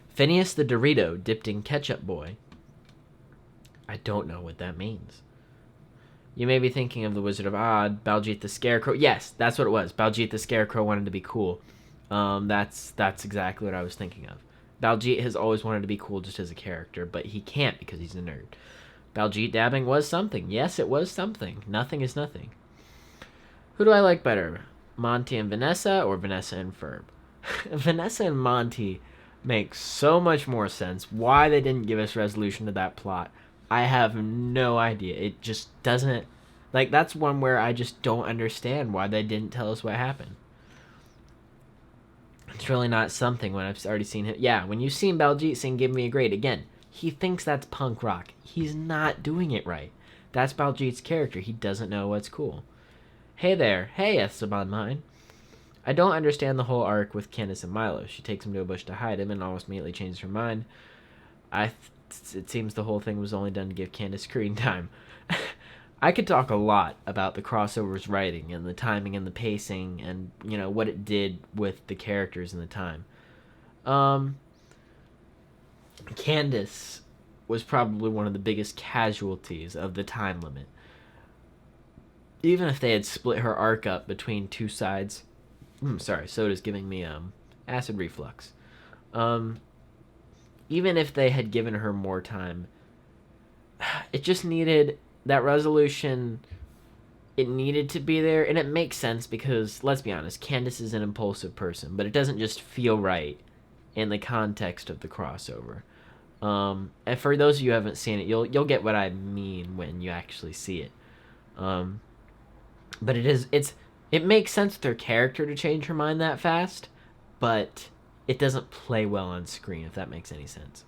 Phineas the Dorito dipped in ketchup boy. I don't know what that means. You may be thinking of the Wizard of Oz, Baljeet the Scarecrow. Yes, that's what it was. Baljeet the Scarecrow wanted to be cool. That's exactly what I was thinking of. Baljeet has always wanted to be cool just as a character, but he can't because he's a nerd. Baljeet dabbing was something. Yes, it was something. Nothing is nothing. Who do I like better? Monty and Vanessa or Vanessa and Ferb? Vanessa and Monty make so much more sense. Why they didn't give us resolution to that plot, I have no idea. It just doesn't... that's one where I just don't understand why they didn't tell us what happened. It's really not something when I've already seen him. Yeah, when you've seen Baljeet sing Give Me a Grade, again, he thinks that's punk rock. He's not doing it right. That's Baljeet's character. He doesn't know what's cool. Hey there. Hey, Esteban Mine. I don't understand the whole arc with Candace and Milo. She takes him to a bush to hide him and almost immediately changes her mind. It seems the whole thing was only done to give Candace screen time. I could talk a lot about the crossover's writing and the timing and the pacing and, what it did with the characters in the time. Candace was probably one of the biggest casualties of the time limit. Even if they had split her arc up between two sides. Sorry, soda's giving me acid reflux. Even if they had given her more time, it just needed that resolution. It needed to be there, and it makes sense because, let's be honest, Candace is an impulsive person, but it doesn't just feel right in the context of the crossover. And for those of you who haven't seen it, you'll get what I mean when you actually see it. But it makes sense with her character to change her mind that fast, but it doesn't play well on screen, if that makes any sense.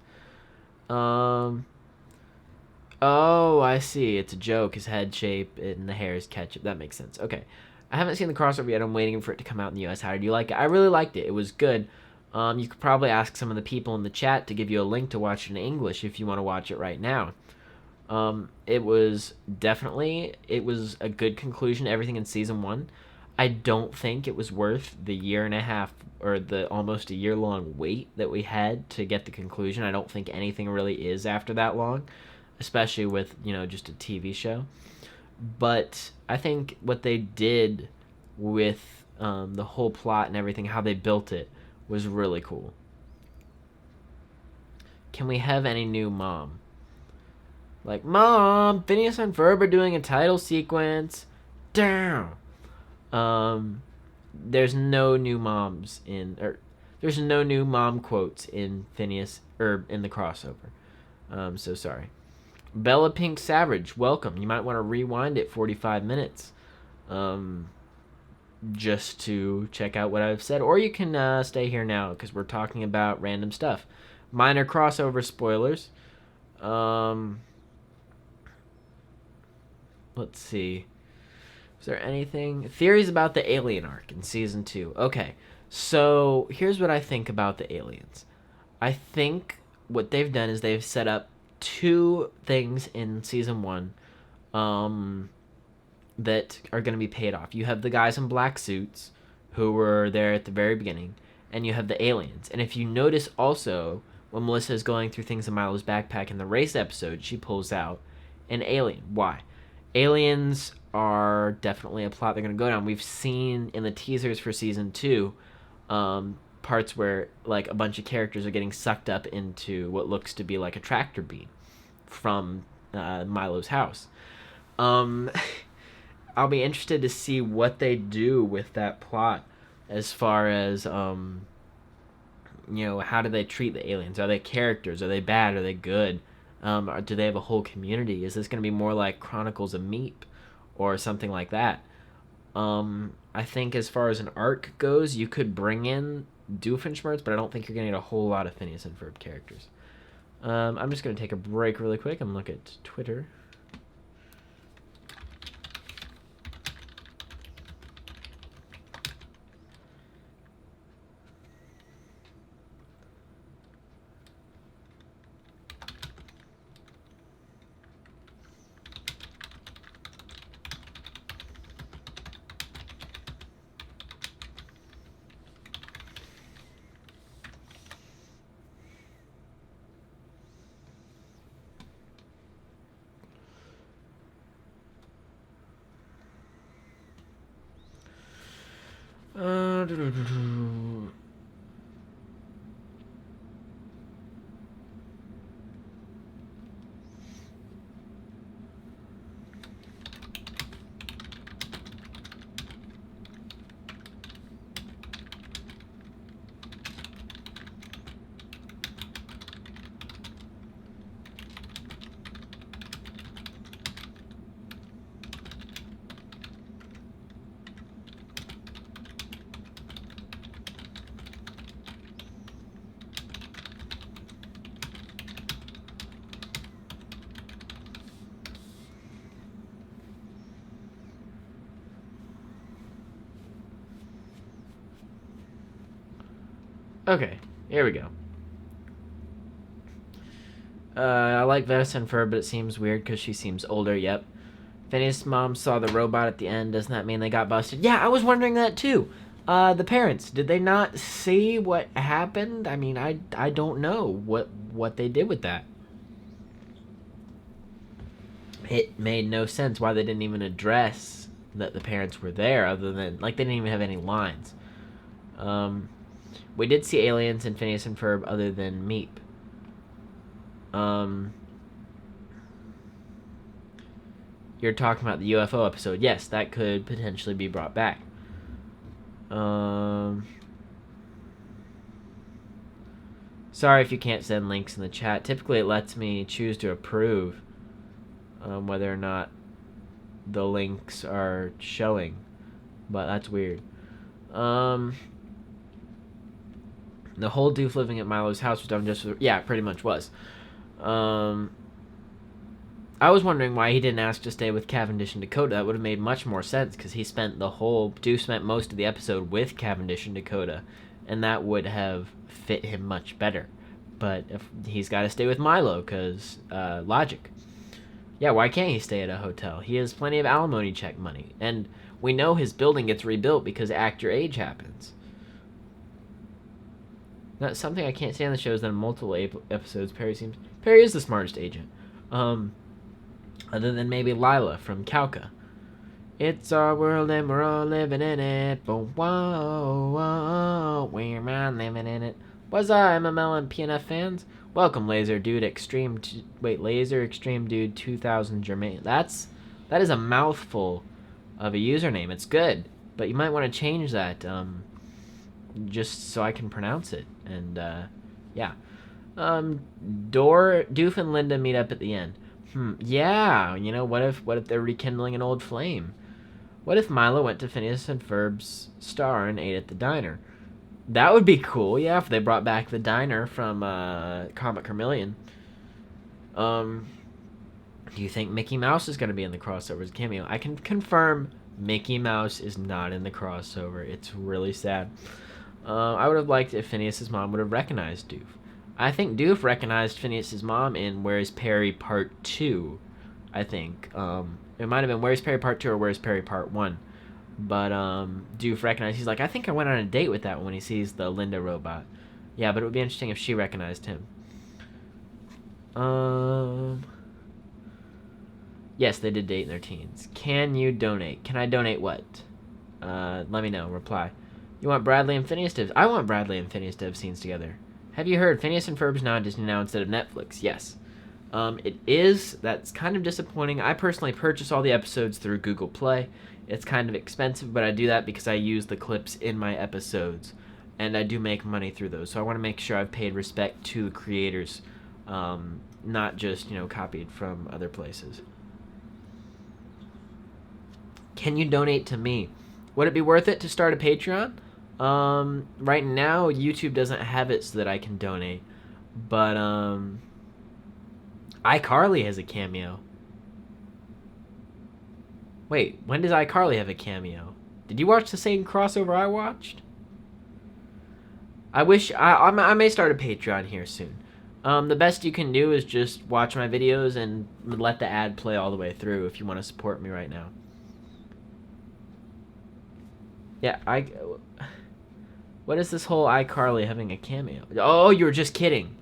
Oh, I see. It's a joke. His head shape and the hair is ketchup. That makes sense. Okay. I haven't seen the crossover yet. I'm waiting for it to come out in the US. How did you like it? I really liked it. It was good. You could probably ask some of the people in the chat to give you a link to watch it in English if you want to watch it right now. It was a good conclusion to everything in season 1. I don't think it was worth the year and a half or the almost a year-long wait that we had to get the conclusion. I don't think anything really is after that long, especially with, just a TV show. But I think what they did with the whole plot and everything, how they built it, was really cool. Can we have any new mom? Like, Mom, Phineas and Ferb are doing a title sequence. Damn. There's no new moms there's no new mom quotes in Phineas or in the crossover. So sorry. Bella Pink Savage, welcome. You might want to rewind it 45 minutes. Just to check out what I've said, or you can stay here now because we're talking about random stuff. Minor crossover spoilers. Let's see. Is there anything? Theories about the alien arc in season 2. Okay, so here's what I think about the aliens. I think what they've done is they've set up 2 things in season 1 that are going to be paid off. You have the guys in black suits who were there at the very beginning, and you have the aliens. And if you notice also, when Melissa is going through things in Milo's backpack in the race episode, she pulls out an alien. Why? Aliens are definitely a plot they're going to go down. We've seen in the teasers for season 2 parts where like a bunch of characters are getting sucked up into what looks to be like a tractor beam from Milo's house. I'll be interested to see what they do with that plot as far as how do they treat the aliens? Are they characters? Are they bad? Are they good? Or do they have a whole community? Is this going to be more like Chronicles of Meep or something like that? I think as far as an arc goes, you could bring in Doofenshmirtz, but I don't think you're going to get a whole lot of Phineas and Ferb characters. I'm just going to take a break really quick and look at Twitter. Okay, here we go. I like Vess and Ferb, but it seems weird because she seems older. Yep. Phineas' mom saw the robot at the end. Doesn't that mean they got busted? Yeah, I was wondering that too. The parents, did they not see what happened? I mean, I don't know what they did with that. It made no sense why they didn't even address that the parents were there, other than like they didn't even have any lines. Um, we did see aliens in Phineas and Ferb, other than Meep. Um, you're talking about the UFO episode. Yes, that could potentially be brought back. Sorry if you can't send links in the chat. Typically, it lets me choose to approve whether or not the links are showing, but that's weird. The whole doof living at Milo's house was done just for, yeah, pretty much was. I was wondering why he didn't ask to stay with Cavendish and Dakota. That would have made much more sense because he spent Doof spent most of the episode with Cavendish and Dakota, and that would have fit him much better. But if he's got to stay with Milo because logic. Yeah, why can't he stay at a hotel? He has plenty of alimony check money, and we know his building gets rebuilt because actor age happens. That's something I can't say on the show is that in multiple episodes, Perry is the smartest agent. Other than maybe Lila from Calca. It's our world and we're all living in it. But whoa, we're all living in it. Was I MML and PNF fans? Welcome, Laser Extreme Dude 2000 Germain. That is a mouthful of a username. It's good, but you might want to change that just so I can pronounce it. And yeah, Doof and Linda meet up at the end. Yeah, you know, what if they're rekindling an old flame? What if Milo went to Phineas and Ferb's star and ate at the diner? That would be cool, yeah, if they brought back the diner from Comic Chameleon. Do you think Mickey Mouse is going to be in the crossover as a cameo? I can confirm Mickey Mouse is not in the crossover. It's really sad. I would have liked if Phineas's mom would have recognized Doof. I think Doof recognized Phineas's mom in Where's Perry Part 2, I think. It might have been Where's Perry Part 2 or Where's Perry Part 1. But Doof recognized, he's like, I think I went on a date with that one when he sees the Linda robot. Yeah, but it would be interesting if she recognized him. Yes, they did date in their teens. Can you donate? Can I donate what? Let me know. Reply. You want Bradley and Phineas to... I want Bradley and Phineas to have scenes together. Have you heard? Phineas and Ferb's now on Disney now instead of Netflix. Yes. It is. That's kind of disappointing. I personally purchase all the episodes through Google Play. It's kind of expensive, but I do that because I use the clips in my episodes. And I do make money through those. So I want to make sure I've paid respect to the creators. Not just, copied from other places. Can you donate to me? Would it be worth it to start a Patreon? Right now, YouTube doesn't have it so that I can donate. But, iCarly has a cameo. Wait, when does iCarly have a cameo? Did you watch the same crossover I watched? I wish... I may start a Patreon here soon. The best you can do is just watch my videos and let the ad play all the way through if you want to support me right now. Yeah, what is this whole iCarly having a cameo? Oh, you were just kidding.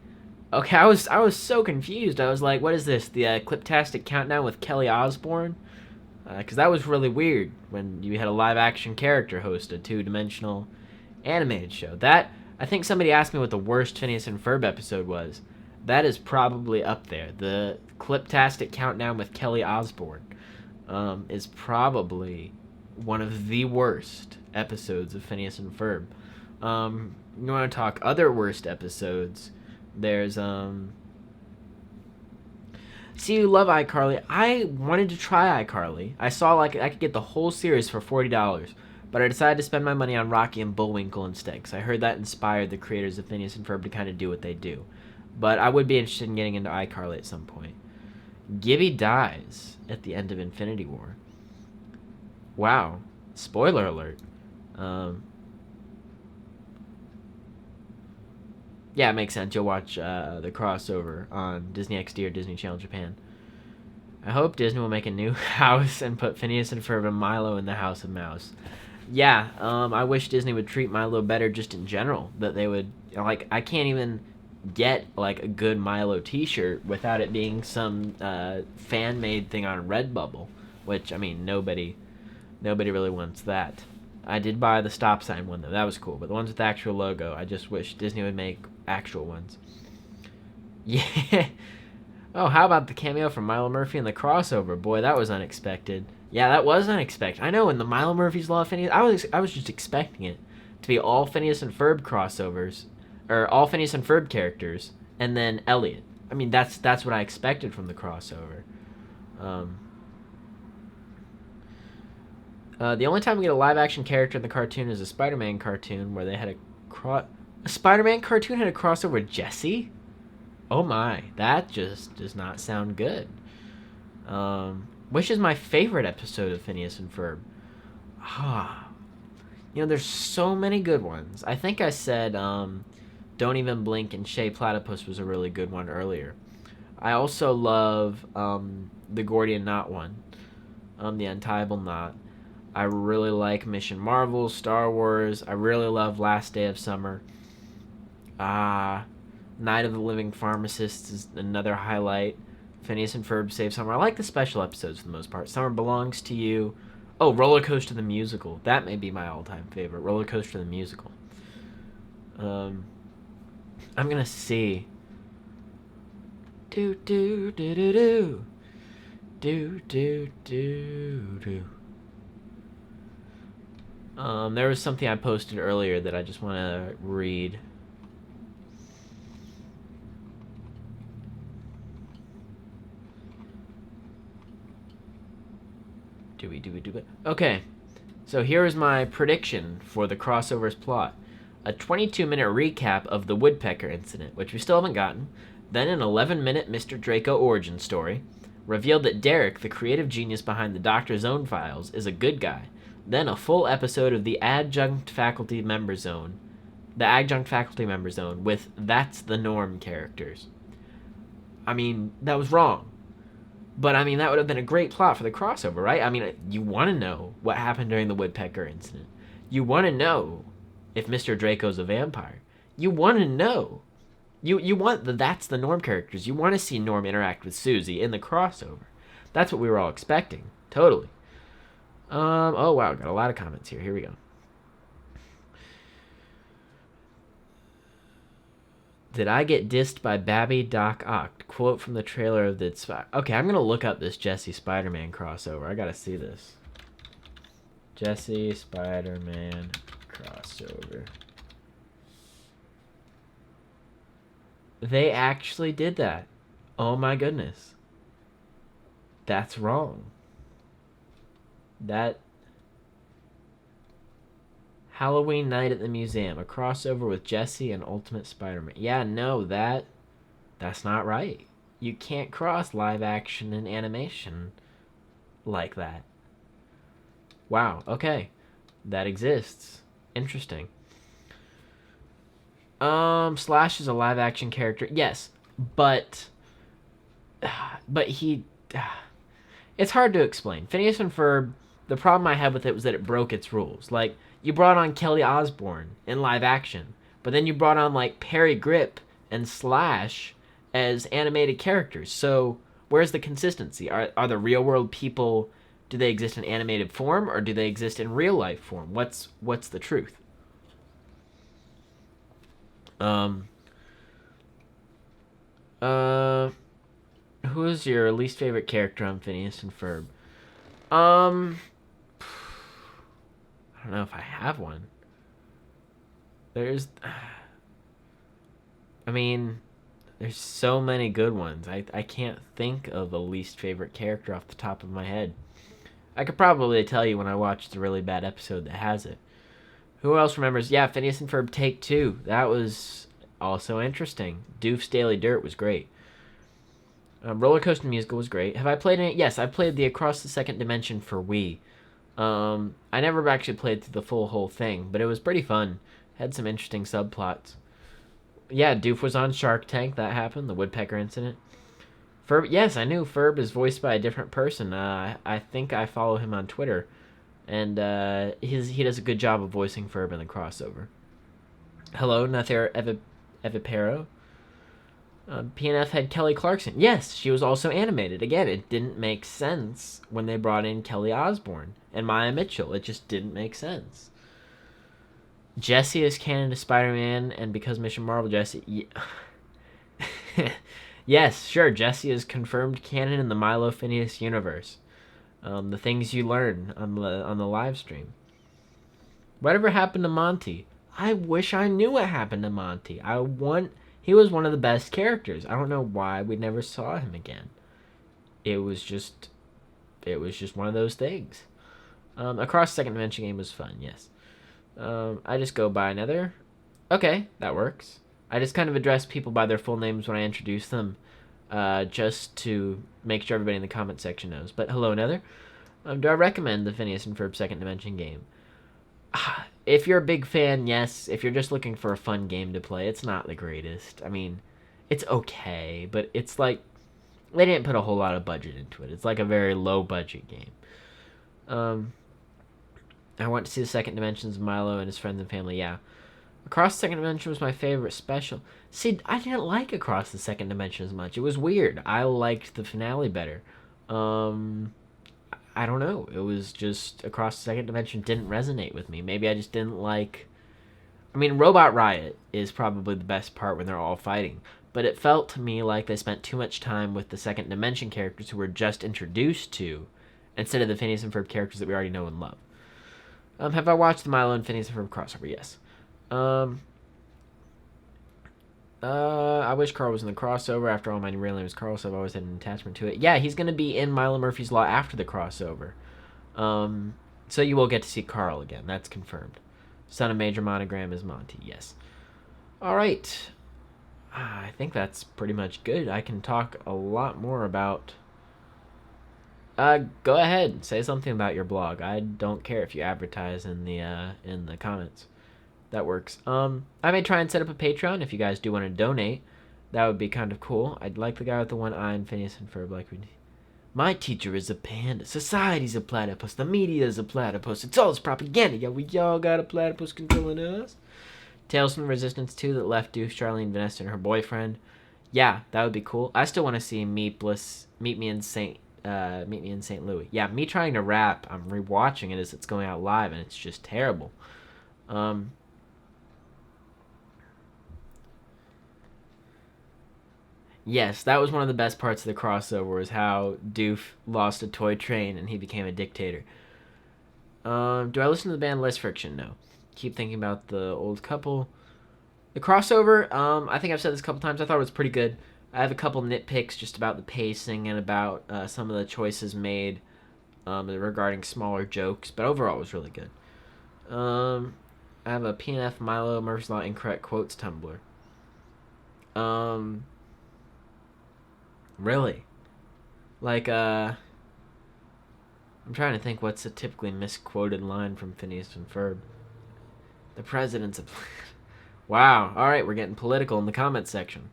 Okay, I was so confused. I was like, what is this? The Cliptastic Countdown with Kelly Osbourne? Because that was really weird when you had a live-action character host a two-dimensional animated show. That, I think somebody asked me what the worst Phineas and Ferb episode was. That is probably up there. The Cliptastic Countdown with Kelly Osbourne is probably one of the worst episodes of Phineas and Ferb. You want to talk other worst episodes? There's see, you love iCarly. I wanted to try iCarly. I saw like I could get the whole series for $40, but I decided to spend my money on Rocky and Bullwinkle instead, because I heard that inspired the creators of Phineas and Ferb to kind of do what they do. But I would be interested in getting into iCarly at some point. Gibby dies at the end of Infinity War. Wow. Spoiler alert. Yeah, it makes sense. You'll watch the crossover on Disney XD or Disney Channel Japan. I hope Disney will make a new house and put Phineas and Ferb and Milo in the House of Mouse. Yeah, I wish Disney would treat Milo better just in general. That they would, like, I can't even get, like, a good Milo t-shirt without it being some fan-made thing on Redbubble. Which, I mean, nobody really wants that. I did buy the stop sign one, though. That was cool. But the ones with the actual logo, I just wish Disney would make actual ones. Yeah. Oh, how about the cameo from Milo Murphy in the crossover? Boy, that was unexpected. Yeah, that was unexpected. I know, in the Milo Murphy's Law of Phineas, I was just expecting it to be all Phineas and Ferb crossovers, or all Phineas and Ferb characters, and then Elliot. I mean, that's what I expected from the crossover. The only time we get a live-action character in the cartoon is a Spider-Man cartoon where they had a Spider-Man cartoon had a crossover with Jesse? Oh my, that just does not sound good. Which is my favorite episode of Phineas and Ferb? There's so many good ones. I think I said Don't Even Blink and Shea Platypus was a really good one earlier. I also love the Gordian Knot one, the Untiable Knot. I really like Mission Marvel, Star Wars. I really love Last Day of Summer. Night of the Living Pharmacist is another highlight. Phineas and Ferb Save Summer. I like the special episodes for the most part. Summer Belongs to You. Oh, Roller Coaster the Musical. That may be my all-time favorite. Roller Coaster the Musical. I'm gonna see. Do do do do do. Do do do do. There was something I posted earlier that I just want to read. Okay, so here is my prediction for the crossover's plot. A 22-minute recap of the Woodpecker incident, which we still haven't gotten. Then an 11-minute Mr. Draco origin story. Revealed that Derek, the creative genius behind the Doctor's Own files, is a good guy. Then a full episode of the Adjunct Faculty Member Zone. The Adjunct Faculty Member Zone with That's the Norm characters. I mean, that was wrong. But, I mean, that would have been a great plot for the crossover, right? I mean, you want to know what happened during the Woodpecker incident. You want to know if Mr. Draco's a vampire. You want to know. You want the That's the Norm characters. You want to see Norm interact with Susie in the crossover. That's what we were all expecting. Totally. Oh, wow. Got a lot of comments here. Here we go. Did I get dissed by Babby Doc Ock? Quote from the trailer of the... Okay, I'm going to look up this Jesse Spider-Man crossover. I got to see this. Jesse Spider-Man crossover. They actually did that. Oh my goodness. That's wrong. That... Halloween Night at the Museum, a crossover with Jesse and Ultimate Spider-Man. Yeah, no, that's not right. You can't cross live action and animation like that. Wow, okay. That exists. Interesting. Slash is a live action character. Yes, but he... It's hard to explain. Phineas and Ferb, the problem I had with it was that it broke its rules. Like, you brought on Kelly Osbourne in live action, but then you brought on, like, Perry Grip and Slash as animated characters. So, where's the consistency? Are the real-world people, do they exist in animated form, or do they exist in real-life form? What's the truth? Who is your least favorite character on Phineas and Ferb? I don't know if I have one. There's so many good ones. I can't think of a least favorite character off the top of my head. I could probably tell you when I watched a really bad episode that has it. Who else remembers? Yeah, Phineas and Ferb Take 2. That was also interesting. Doof's Daily Dirt was great. Roller Coaster Musical was great. Have I played it? Yes, I played the Across the Second Dimension for Wii. I never actually played through the whole thing, but it was pretty fun. Had some interesting subplots. Yeah, Doof was on Shark Tank. That happened. The woodpecker incident. Ferb. Yes, I knew Ferb is voiced by a different person. I think I follow him on Twitter, and he does a good job of voicing Ferb in the crossover. Hello, Nather Evipero. PNF had Kelly Clarkson. Yes, she was also animated. Again, it didn't make sense when they brought in Kelly Osbourne and Maya Mitchell. It just didn't make sense. Jesse is canon to Spider-Man, and because Mission Marvel, Jesse... Yes, sure, Jesse is confirmed canon in the Milo Phineas universe. The things you learn on the live stream. Whatever happened to Monty? I wish I knew what happened to Monty. He was one of the best characters. I don't know why we never saw him again. It was just one of those things. Across Second Dimension game was fun, yes. I just go by another. Okay, that works. I just kind of address people by their full names when I introduce them, just to make sure everybody in the comment section knows. But hello, Nether. Do I recommend the Phineas and Ferb Second Dimension game? If you're a big fan, yes. If you're just looking for a fun game to play, it's not the greatest. I mean, it's okay, but it's like they didn't put a whole lot of budget into it. It's like a very low budget game. I went to see the Second Dimensions of Milo and his friends and family. Yeah, Across the Second Dimension was my favorite special. See, I didn't like Across the Second Dimension as much. It was weird. I liked the finale better. I don't know. It was just Across the Second Dimension didn't resonate with me. Maybe I just didn't like... I mean, Robot Riot is probably the best part when they're all fighting. But it felt to me like they spent too much time with the Second Dimension characters who were just introduced to, instead of the Phineas and Ferb characters that we already know and love. Have I watched the Milo and Phineas and Ferb crossover? Yes. I wish Carl was in the crossover. After all, my real name is Carl, so I've always had an attachment to it. Yeah, he's going to be in Milo Murphy's Law after the crossover. So you will get to see Carl again. That's confirmed. Son of Major Monogram is Monty, yes. Alright. I think that's pretty much good. I can talk a lot more about... go ahead. Say something about your blog. I don't care if you advertise in the comments. That works. I may try and set up a Patreon if you guys do want to donate. That would be kind of cool. I'd like the guy with the one eye and Phineas and Ferb like we do. My teacher is a panda. Society's a platypus. The media's a platypus. It's all this propaganda. Yeah, we all got a platypus controlling us. Tales from the Resistance 2 that left Doof, Charlene, Vanessa, and her boyfriend. Yeah, that would be cool. I still want to see Meet Me in St. Louis. Yeah, me trying to rap. I'm rewatching it as it's going out live, and it's just terrible. Yes, that was one of the best parts of the crossover, was how Doof lost a toy train and he became a dictator. Do I listen to the band Less Friction? No. Keep thinking about the old couple. The crossover, I think I've said this a couple times, I thought it was pretty good. I have a couple nitpicks just about the pacing and about some of the choices made regarding smaller jokes, but overall it was really good. I have a PNF Milo Murphy's Law Incorrect Quotes Tumblr. Really? Like, I'm trying to think what's a typically misquoted line from Phineas and Ferb. The president's a... Wow. Alright, we're getting political in the comments section.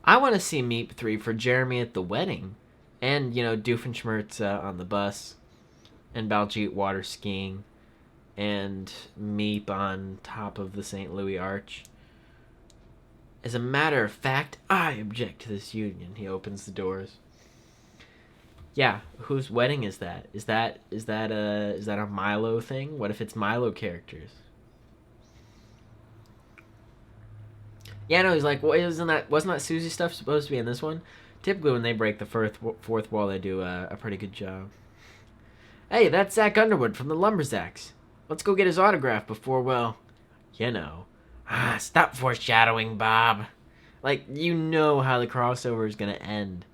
I want to see Meep 3 for Jeremy at the wedding. And, Doofenshmirtz on the bus. And Baljeet water skiing. And Meep on top of the St. Louis Arch. As a matter of fact, I object to this union. He opens the doors. Yeah, whose wedding is that? Is that a Milo thing? What if it's Milo characters? Yeah, no, he's like, well, wasn't that Susie stuff supposed to be in this one? Typically, when they break the fourth wall, they do a pretty good job. Hey, that's Zach Underwood from the Lumberjacks. Let's go get his autograph before, well, stop foreshadowing, Bob. Like, you know how the crossover is going to end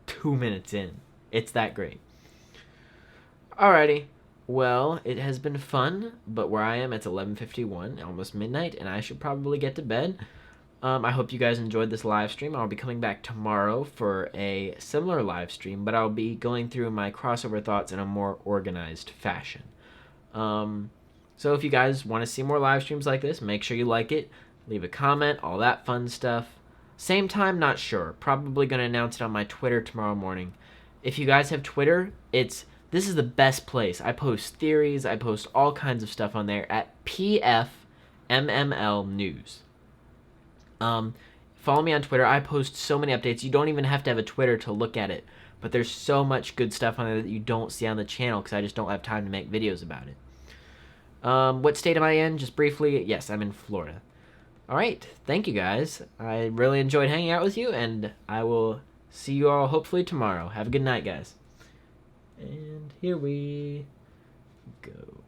2 minutes in. It's that great. Alrighty. Well, it has been fun, but where I am, it's 11:51, almost midnight, and I should probably get to bed. I hope you guys enjoyed this live stream. I'll be coming back tomorrow for a similar live stream, but I'll be going through my crossover thoughts in a more organized fashion. So if you guys want to see more live streams like this, make sure you like it, leave a comment, all that fun stuff. Same time, not sure. Probably going to announce it on my Twitter tomorrow morning. If you guys have Twitter, this is the best place. I post theories, I post all kinds of stuff on there at PFMML News. Follow me on Twitter. I post so many updates. You don't even have to have a Twitter to look at it. But there's so much good stuff on there that you don't see on the channel because I just don't have time to make videos about it. What state am I in? Just briefly, yes, I'm in Florida. All right, thank you guys. I really enjoyed hanging out with you, and I will see you all hopefully tomorrow. Have a good night, guys. And here we go.